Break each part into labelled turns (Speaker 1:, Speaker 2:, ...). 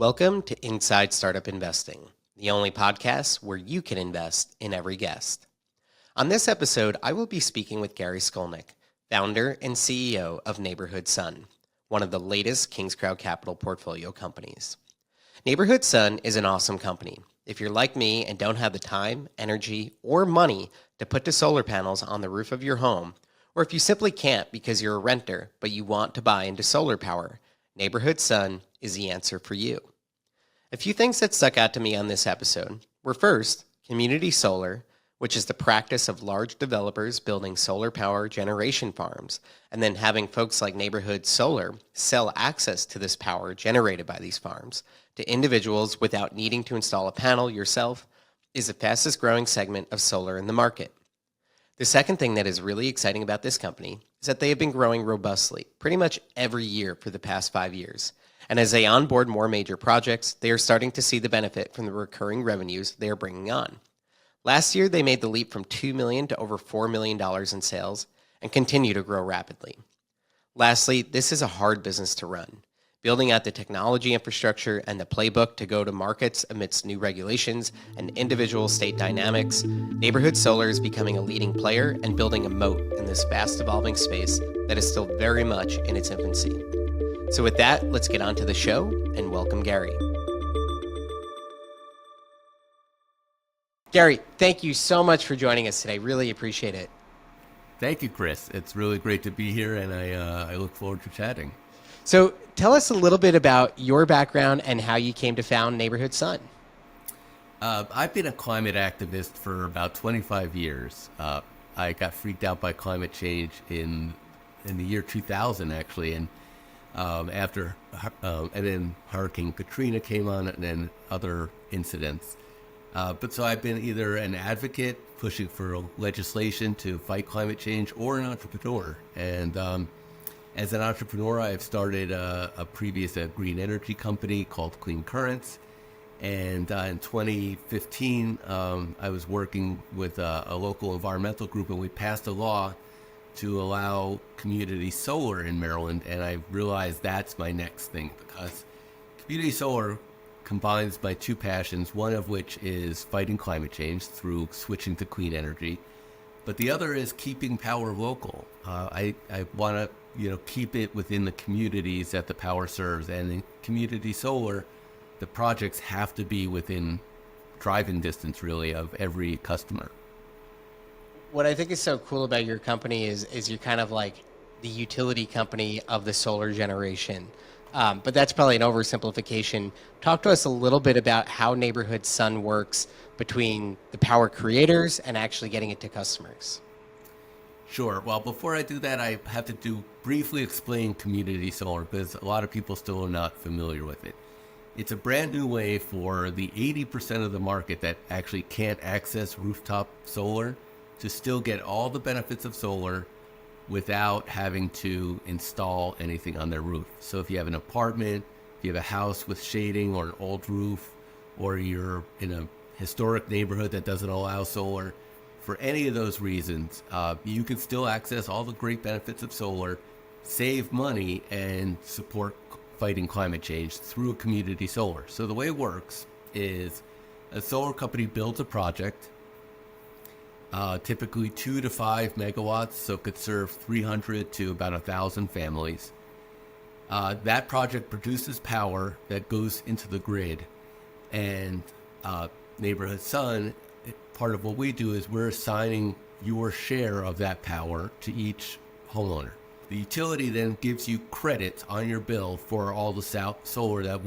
Speaker 1: Welcome to Inside Startup Investing, the only podcast where you can invest in every guest. On this episode, I will be speaking with Gary Skulnik, founder and CEO of Neighborhood Sun, one of the latest King's Crowd Capital portfolio companies. Neighborhood Sun is an awesome company. If you're like me and don't have the time, energy, or money to put the solar panels on the roof of your home, or if you simply can't because you're a renter but you want to buy into solar power, Neighborhood Sun is the answer for you. A few things that stuck out to me on this episode were first, community solar, which is the practice of large developers building solar power generation farms and then having folks like Neighborhood Solar sell access to this power generated by these farms to individuals without needing to install a panel yourself, is the fastest growing segment of solar in the market. The second thing that is really exciting about this company is that they have been growing robustly pretty much every year for the past 5 years. And as they onboard more major projects, they are starting to see the benefit from the recurring revenues they are bringing on. Last year, they made the leap from $2 million to over $4 million in sales and continue to grow rapidly. Lastly, this is a hard business to run. Building out the technology infrastructure and the playbook to go to markets amidst new regulations and individual state dynamics, Neighborhood Solar is becoming a leading player and building a moat in this fast evolving space that is still very much in its infancy. So with that, let's get on to the show and welcome Gary. Gary, thank you so much for joining us today. Really appreciate it.
Speaker 2: Thank you, Chris. It's really great to be here, and I look forward to chatting.
Speaker 1: So tell us a little bit about your background and how you came to found Neighborhood Sun.
Speaker 2: I've been a climate activist for about 25 years. I got freaked out by climate change in the year 2000, actually, and and then Hurricane Katrina came on, and then other incidents. But so I've been either an advocate pushing for legislation to fight climate change or an entrepreneur. And as an entrepreneur, I've started a previous green energy company called Clean Currents. And in 2015, I was working with a local environmental group, and we passed a law to allow community solar in Maryland. And I realized that's my next thing, because community solar combines my two passions, one of which is fighting climate change through switching to clean energy, but the other is keeping power local. I want to keep it within the communities that the power serves, and in community solar, the projects have to be within driving distance, really, of every customer.
Speaker 1: What I think is so cool about your company is you're kind of like the utility company of the solar generation. But that's probably an oversimplification. Talk to us a little bit about how Neighborhood Sun works between the power creators and actually getting it to customers.
Speaker 2: Sure. Well, before I do that, I have to briefly explain community solar, because a lot of people still are not familiar with it. It's a brand new way for the 80% of the market that actually can't access rooftop solar to still get all the benefits of solar without having to install anything on their roof. So if you have an apartment, if you have a house with shading or an old roof, or you're in a historic neighborhood that doesn't allow solar, for any of those reasons, you can still access all the great benefits of solar, save money, and support fighting climate change through a community solar. So the way it works is a solar company builds a project, typically 2 to 5 megawatts, so it could serve 300 to about 1,000 families. That project produces power that goes into the grid, and Neighborhood Sun, part of what we do is we're assigning your share of that power to each homeowner. The utility then gives you credits on your bill for all the solar that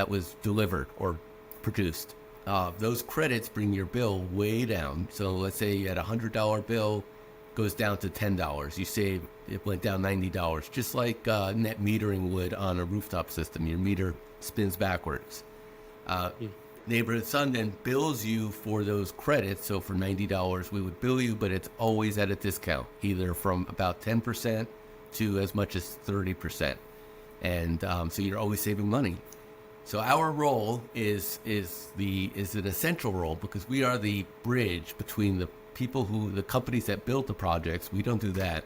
Speaker 2: was delivered or produced. Those credits bring your bill way down. So let's say you had a $100 bill, goes down to $10. You save, it went down $90, just like net metering would on a rooftop system. Your meter spins backwards. Neighborhood Sun then bills you for those credits. So for $90, we would bill you, but it's always at a discount, either from about 10% to as much as 30%. And so you're always saving money. So our role is an essential role, because we are the bridge between the companies that built the projects, we don't do that,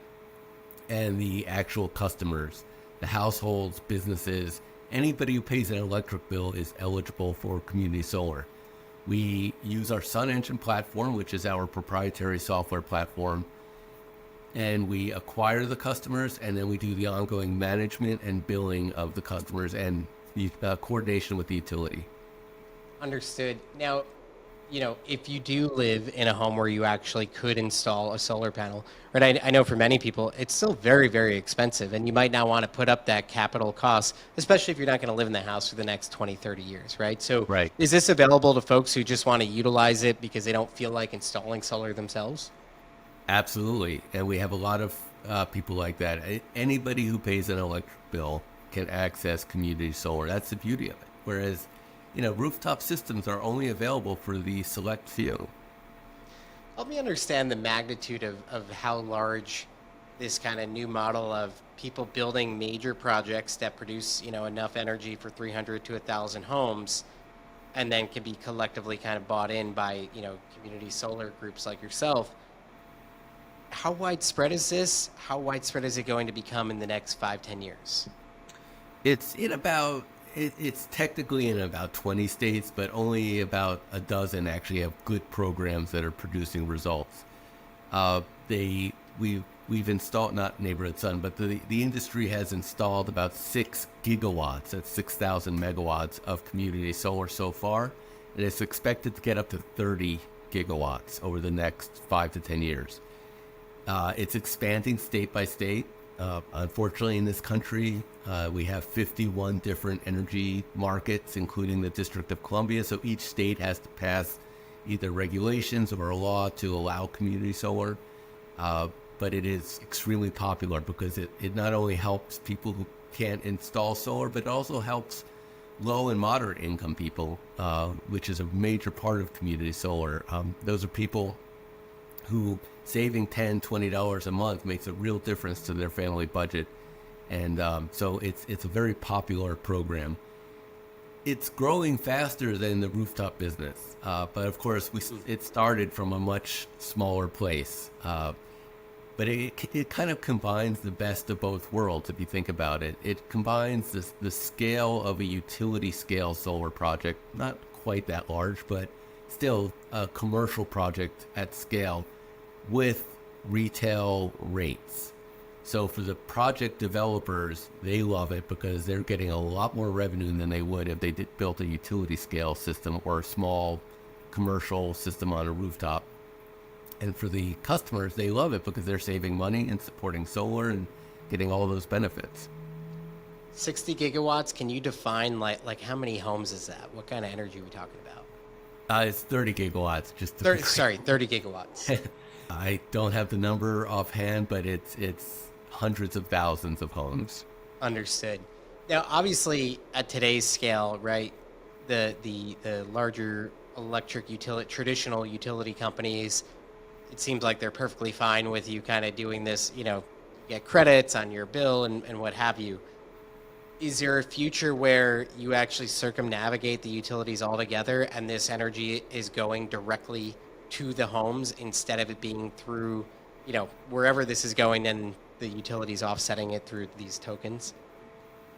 Speaker 2: and the actual customers, the households, businesses, anybody who pays an electric bill is eligible for community solar. We use our Sun Engine platform, which is our proprietary software platform, and we acquire the customers, and then we do the ongoing management and billing of the customers and the coordination with the utility.
Speaker 1: Understood. Now, if you do live in a home where you actually could install a solar panel, right? I know for many people, it's still very, very expensive, and you might not want to put up that capital cost, especially if you're not going to live in the house for the next 20, 30 years, right? So
Speaker 2: Right.
Speaker 1: is this available to folks who just want to utilize it because they don't feel like installing solar themselves?
Speaker 2: Absolutely. And we have a lot of people like that. Anybody who pays an electric bill can access community solar. That's the beauty of it. Whereas, rooftop systems are only available for the select few.
Speaker 1: Help me understand the magnitude of how large this kind of new model of people building major projects that produce, enough energy for 300 to 1,000 homes and then can be collectively kind of bought in by, community solar groups like yourself. How widespread is this? How widespread is it going to become in the next 5-10 years?
Speaker 2: It's technically in about 20 states, but only about a dozen actually have good programs that are producing results. We've installed, not Neighborhood Sun, but the industry has installed about 6 gigawatts, that's 6,000 megawatts of community solar so far, and it's expected to get up to 30 gigawatts over the next 5 to 10 years. It's expanding state by state. Unfortunately, in this country, we have 51 different energy markets, including the District of Columbia. So each state has to pass either regulations or a law to allow community solar. But it is extremely popular because it not only helps people who can't install solar, but it also helps low and moderate income people, which is a major part of community solar. Those are people who saving $10, $20 a month makes a real difference to their family budget. And so it's a very popular program. It's growing faster than the rooftop business. But of course, it started from a much smaller place. But it kind of combines the best of both worlds, if you think about it. It combines the scale of a utility scale solar project, not quite that large, but still a commercial project at scale, with retail rates. So for the project developers, they love it because they're getting a lot more revenue than they would if they built a utility scale system or a small commercial system on a rooftop. And for the customers, they love it because they're saving money and supporting solar and getting all those benefits.
Speaker 1: 60 gigawatts, can you define like how many homes is that? What kind of energy are we talking about?
Speaker 2: It's 30 gigawatts.
Speaker 1: 30 gigawatts.
Speaker 2: I don't have the number offhand, but it's hundreds of thousands of homes.
Speaker 1: Understood. Now, obviously, at today's scale, right, the larger traditional utility companies, it seems like they're perfectly fine with you kind of doing this, you get credits on your bill and what have you. Is there a future where you actually circumnavigate the utilities altogether and this energy is going directly to the homes instead of it being through, wherever this is going and the utilities offsetting it through these tokens?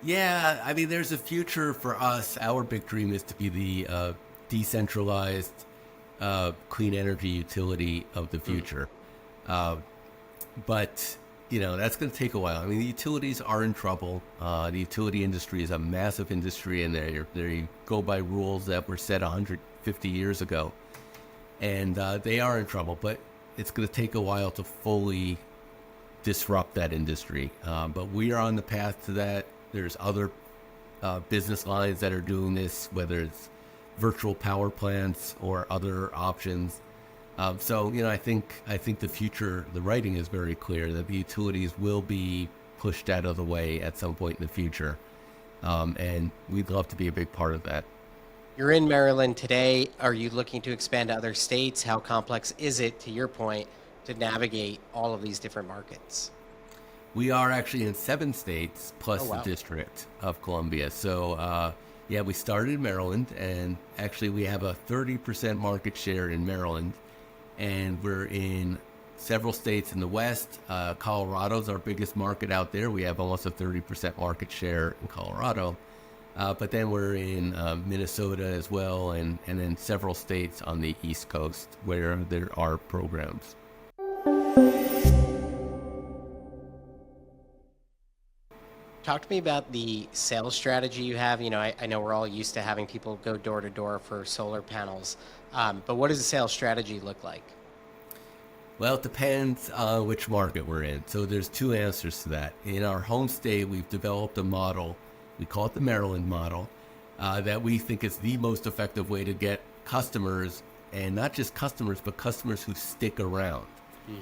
Speaker 2: Yeah, I mean, there's a future for us. Our big dream is to be the decentralized clean energy utility of the future. But, that's going to take a while. I mean, the utilities are in trouble. The utility industry is a massive industry, and they go by rules that were set 150 years ago. And they are in trouble, but it's going to take a while to fully disrupt that industry. But we are on the path to that. There's other business lines that are doing this, whether it's virtual power plants or other options. So, I think the future, the writing is very clear that the utilities will be pushed out of the way at some point in the future. And we'd love to be a big part of that.
Speaker 1: You're in Maryland today. Are you looking to expand to other states? How complex is it, to your point, to navigate all of these different markets?
Speaker 2: We are actually in 7 states plus
Speaker 1: wow.
Speaker 2: the District of Columbia. So, we started in Maryland, and actually we have a 30% market share in Maryland, and we're in several states in the West. Colorado's our biggest market out there. We have almost a 30% market share in Colorado. But then we're in Minnesota as well, and then several states on the East Coast where there are programs.
Speaker 1: Talk to me about the sales strategy you have. I know we're all used to having people go door to door for solar panels, but what does the sales strategy look like?
Speaker 2: Well, it depends on which market we're in. So there's two answers to that. In our home state, we've developed a model, we call it the Maryland model, that we think is the most effective way to get customers, and not just customers, but customers who stick around,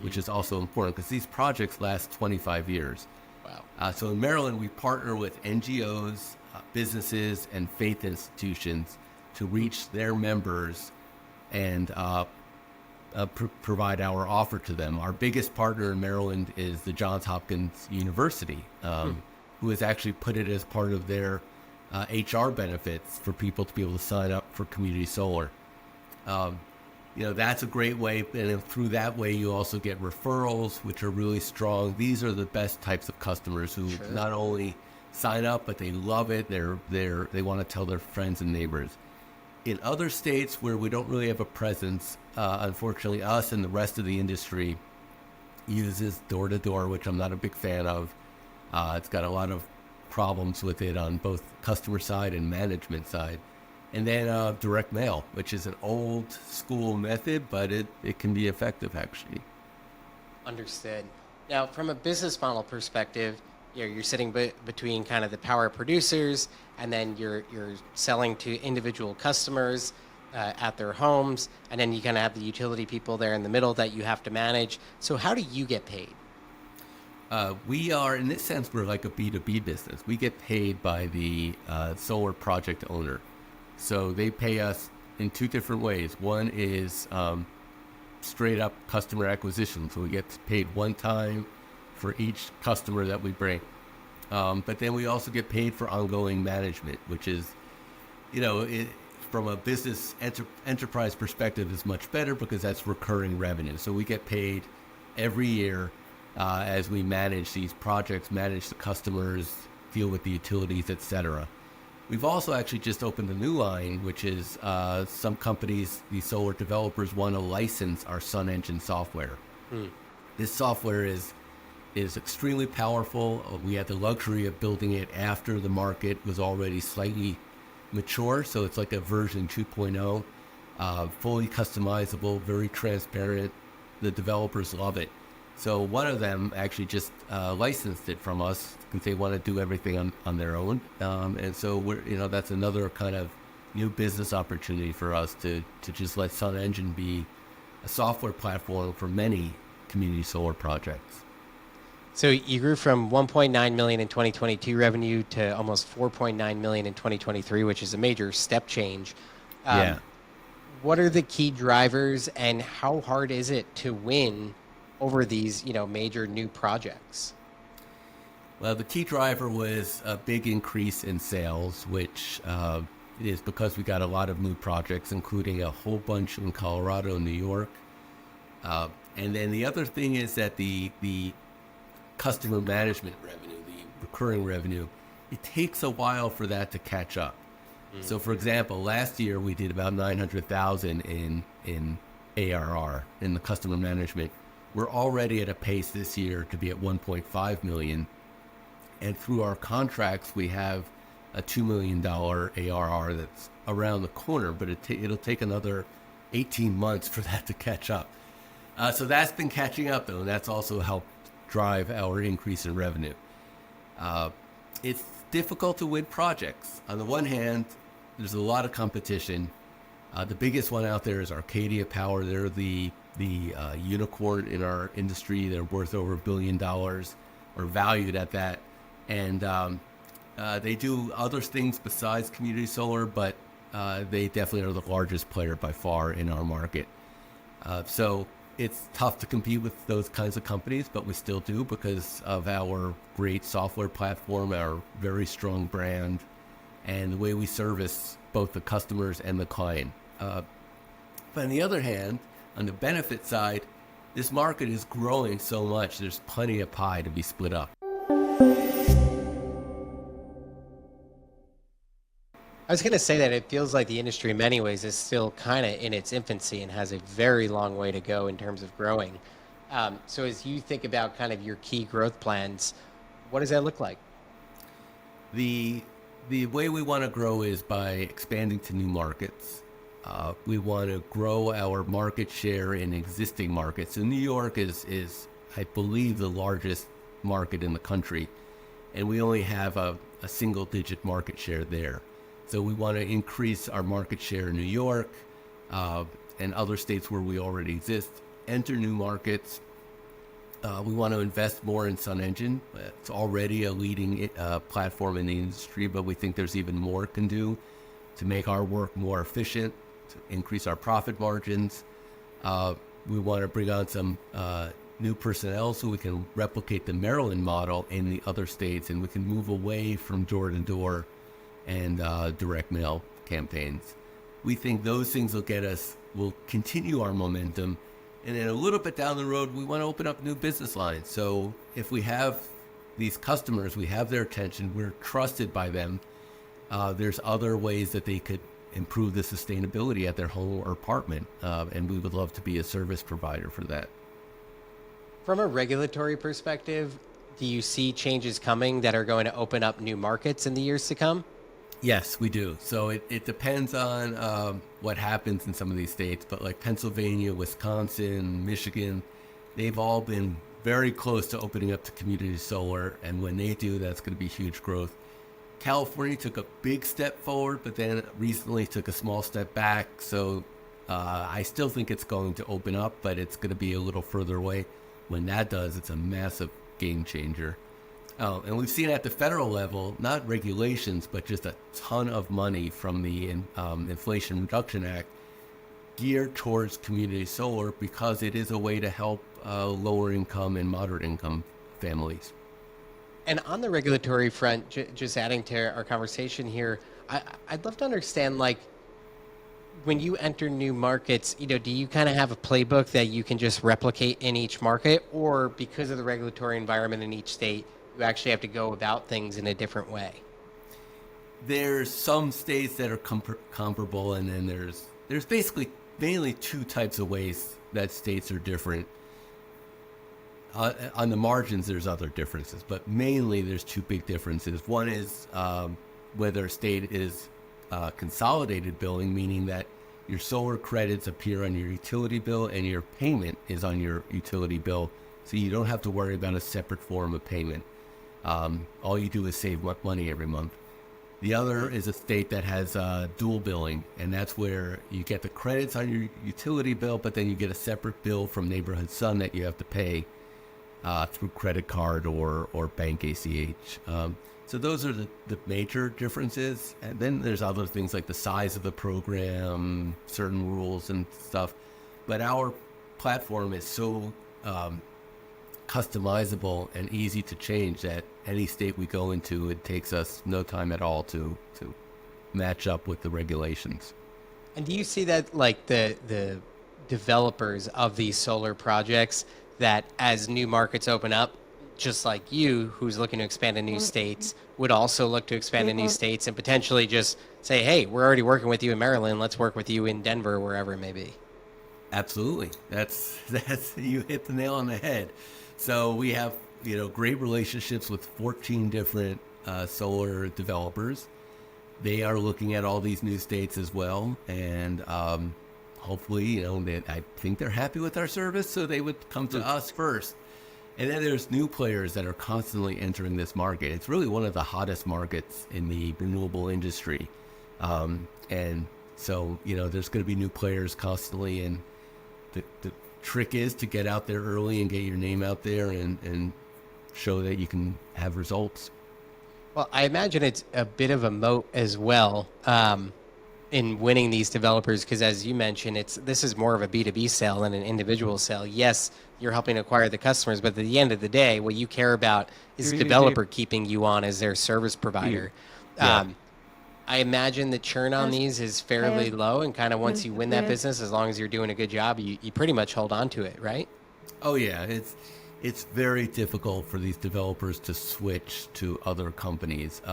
Speaker 2: which is also important because these projects last 25 years.
Speaker 1: Wow.
Speaker 2: So in Maryland, we partner with NGOs, businesses, and faith institutions to reach their members and provide our offer to them. Our biggest partner in Maryland is the Johns Hopkins University, who has actually put it as part of their HR benefits for people to be able to sign up for community solar. That's a great way, and through that way you also get referrals, which are really strong. These are the best types of customers who not only sign up, but they love it. They want to tell their friends and neighbors. In other states where we don't really have a presence, unfortunately, us and the rest of the industry uses door-to-door, which I'm not a big fan of. It's got a lot of problems with it on both customer side and management side. And then direct mail, which is an old school method, but it can be effective, actually.
Speaker 1: Understood. Now, from a business model perspective, you're sitting between kind of the power producers, and then you're selling to individual customers at their homes, and then you kind of have the utility people there in the middle that you have to manage. So how do you get paid?
Speaker 2: We are, in this sense, we're like a B2B business. We get paid by the solar project owner. So they pay us in two different ways. One is straight up customer acquisition. So we get paid one time for each customer that we bring. But then we also get paid for ongoing management, which is, from a business enterprise perspective is much better because that's recurring revenue. So we get paid every year as we manage these projects, manage the customers, deal with the utilities, etc. We've also actually just opened a new line, which is some companies, these solar developers, want to license our Sun Engine software. This software is extremely powerful. We had the luxury of building it after the market was already slightly mature, so it's like a version 2.0, fully customizable, very transparent. The developers love it. So one of them actually just licensed it from us because they want to do everything on their own. And so that's another kind of new business opportunity for us to just let Sun Engine be a software platform for many community solar projects.
Speaker 1: So you grew from 1.9 million in 2022 revenue to almost 4.9 million in 2023, which is a major step change.
Speaker 2: Yeah.
Speaker 1: What are the key drivers, and how hard is it to win over these, major new projects?
Speaker 2: Well, the key driver was a big increase in sales, which is because we got a lot of new projects, including a whole bunch in Colorado and New York. And then the other thing is that the customer management revenue, the recurring revenue, it takes a while for that to catch up. So, for example, last year we did about 900,000 in ARR in the customer management. We're already at a pace this year to be at 1.5 million. And through our contracts, we have a $2 million ARR that's around the corner, but it'll take another 18 months for that to catch up. So that's been catching up, though, and that's also helped drive our increase in revenue. It's difficult to win projects. On the one hand, there's a lot of competition. The biggest one out there is Arcadia Power. They're the unicorn in our industry. They're worth over $1 billion, or valued at that. And they do other things besides community solar, but they definitely are the largest player by far in our market. So it's tough to compete with those kinds of companies, but we still do because of our great software platform, our very strong brand, and the way we service both the customers and the client. But on the other hand, on the benefit side, this market is growing so much, there's plenty of pie to be split up.
Speaker 1: I was going to say that it feels like the industry in many ways is still kind of in its infancy and has a very long way to go in terms of growing. So as you think about kind of your key growth plans, what does that look like?
Speaker 2: The the way we want to grow is by expanding to new markets. We want to grow our market share in existing markets. So New York is I believe the largest market in the country, and we only have a single digit market share there. So we want to increase our market share in New York and other states where we already exist, enter new markets. We want to invest more in SunEngine. It's already a leading platform in the industry, but we think there's even more it can do to make our work more efficient, to increase our profit margins. We want to bring on some new personnel so we can replicate the Maryland model in the other states, and we can move away from door-to-door and direct mail campaigns. We think those things will continue our momentum. And then a little bit down the road, we want to open up new business lines. So if we have these customers, we have their attention, we're trusted by them, there's other ways that they could improve the sustainability at their home or apartment. And we would love to be a service provider for that.
Speaker 1: From a regulatory perspective, do you see changes coming that are going to open up new markets in the years to come?
Speaker 2: Yes, we do. So it depends on what happens in some of these states, but like Pennsylvania, Wisconsin, Michigan, they've all been very close to opening up to community solar. And when they do, that's going to be huge growth. California took a big step forward, but then recently took a small step back. So I still think it's going to open up, but it's going to be a little further away. When that does, it's a massive game changer. Oh, and we've seen at the federal level, not regulations, but just a ton of money from the Inflation Reduction Act geared towards community solar because it is a way to help lower income and moderate income families.
Speaker 1: And on the regulatory front, just adding to our conversation here, I'd love to understand, like, when you enter new markets, do you kind of have a playbook that you can just replicate in each market, or because of the regulatory environment in each state, you actually have to go about things in a different way?
Speaker 2: There's some states that are comparable, and then there's basically mainly two types of ways that states are different. On the margins, there's other differences, but mainly there's two big differences. One is whether a state is consolidated billing, meaning that your solar credits appear on your utility bill and your payment is on your utility bill, so you don't have to worry about a separate form of payment. All you do is save money every month. The other is a state that has dual billing, and that's where you get the credits on your utility bill, but then you get a separate bill from Neighborhood Sun that you have to pay through credit card or bank ACH. So those are the major differences. And then there's other things like the size of the program, certain rules and stuff. But our platform is so customizable and easy to change that any state we go into, it takes us no time at all to match up with the regulations.
Speaker 1: And do you see that, like, the developers of these solar projects, that as new markets open up, just like you, who's looking to expand in new states, would also look to expand in new states and potentially just say, hey, we're already working with you in Maryland, let's work with you in Denver, wherever it may be?
Speaker 2: Absolutely. That's you hit the nail on the head. So we have great relationships with 14 different solar developers. They are looking at all these new states as well, and hopefully, I think they're happy with our service, so they would come to us first. And then there's new players that are constantly entering this market. It's really one of the hottest markets in the renewable industry. And so, there's going to be new players constantly. And the trick is to get out there early and get your name out there and show that you can have results.
Speaker 1: Well, I imagine it's a bit of a moat as well in winning these developers, because as you mentioned, this is more of a B2B sale than an individual sale. Yes, you're helping acquire the customers, but at the end of the day, what you care about is the developer keeping you on as their service provider.
Speaker 2: Yeah.
Speaker 1: I imagine the churn on these is fairly low, and kind of once you win that business, as long as you're doing a good job, you pretty much hold on to it, right?
Speaker 2: Oh yeah, it's very difficult for these developers to switch to other companies.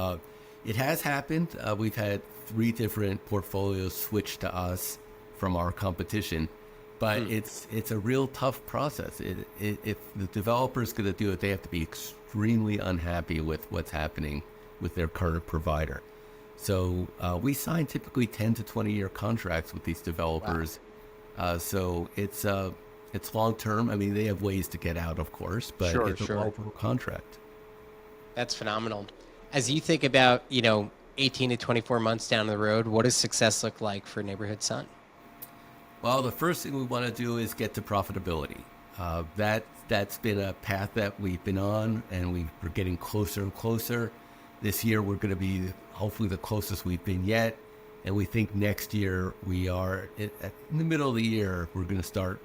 Speaker 2: It has happened. We've had 3 different portfolios switch to us from our competition, but it's a real tough process. If the developer is going to do it, they have to be extremely unhappy with what's happening with their current provider. So we sign typically 10 to 20-year contracts with these developers. Wow. So it's long term. I mean, they have ways to get out, of course, but it's a long-term contract.
Speaker 1: That's phenomenal. As you think about, 18 to 24 months down the road, what does success look like for Neighborhood Sun?
Speaker 2: Well, the first thing we want to do is get to profitability. That's been a path that we've been on, and we're getting closer and closer. This year, we're going to be hopefully the closest we've been yet. And we think next year, we are, in the middle of the year, we're going to start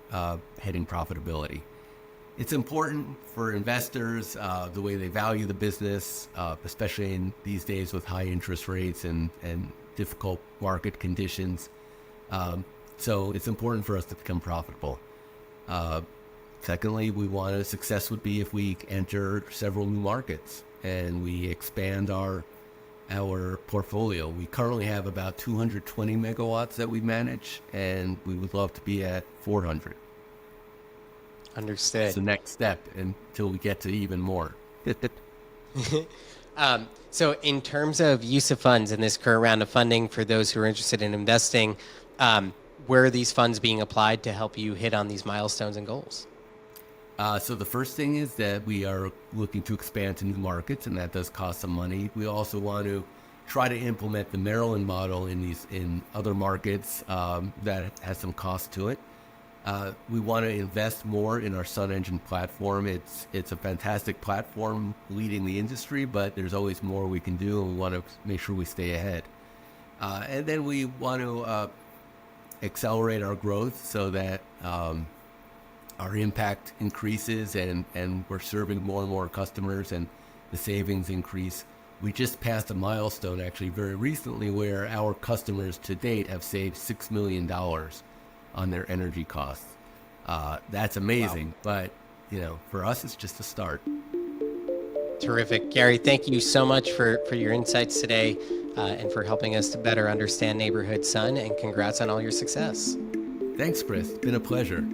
Speaker 2: heading profitability. It's important for investors, the way they value the business, especially in these days with high interest rates and difficult market conditions. So it's important for us to become profitable. Secondly, success would be if we enter several new markets and we expand our portfolio. We currently have about 220 megawatts that we manage, and we would love to be at 400.
Speaker 1: Understood.
Speaker 2: It's the next step until we get to even more.
Speaker 1: So in terms of use of funds in this current round of funding, for those who are interested in investing, where are these funds being applied to help you hit on these milestones and goals?
Speaker 2: So the first thing is that we are looking to expand to new markets, and that does cost some money. We also want to try to implement the Maryland model in other markets that has some cost to it. We want to invest more in our Sun Engine platform. It's a fantastic platform leading the industry, but there's always more we can do, and we want to make sure we stay ahead. And then we want to accelerate our growth so that our impact increases and we're serving more and more customers and the savings increase. We just passed a milestone actually very recently where our customers to date have saved $6 million on their energy costs. That's amazing. Wow. But, for us, it's just a start.
Speaker 1: Terrific. Gary, thank you so much for your insights today and for helping us to better understand Neighborhood Sun, and congrats on all your success.
Speaker 2: Thanks, Chris. It's been a pleasure.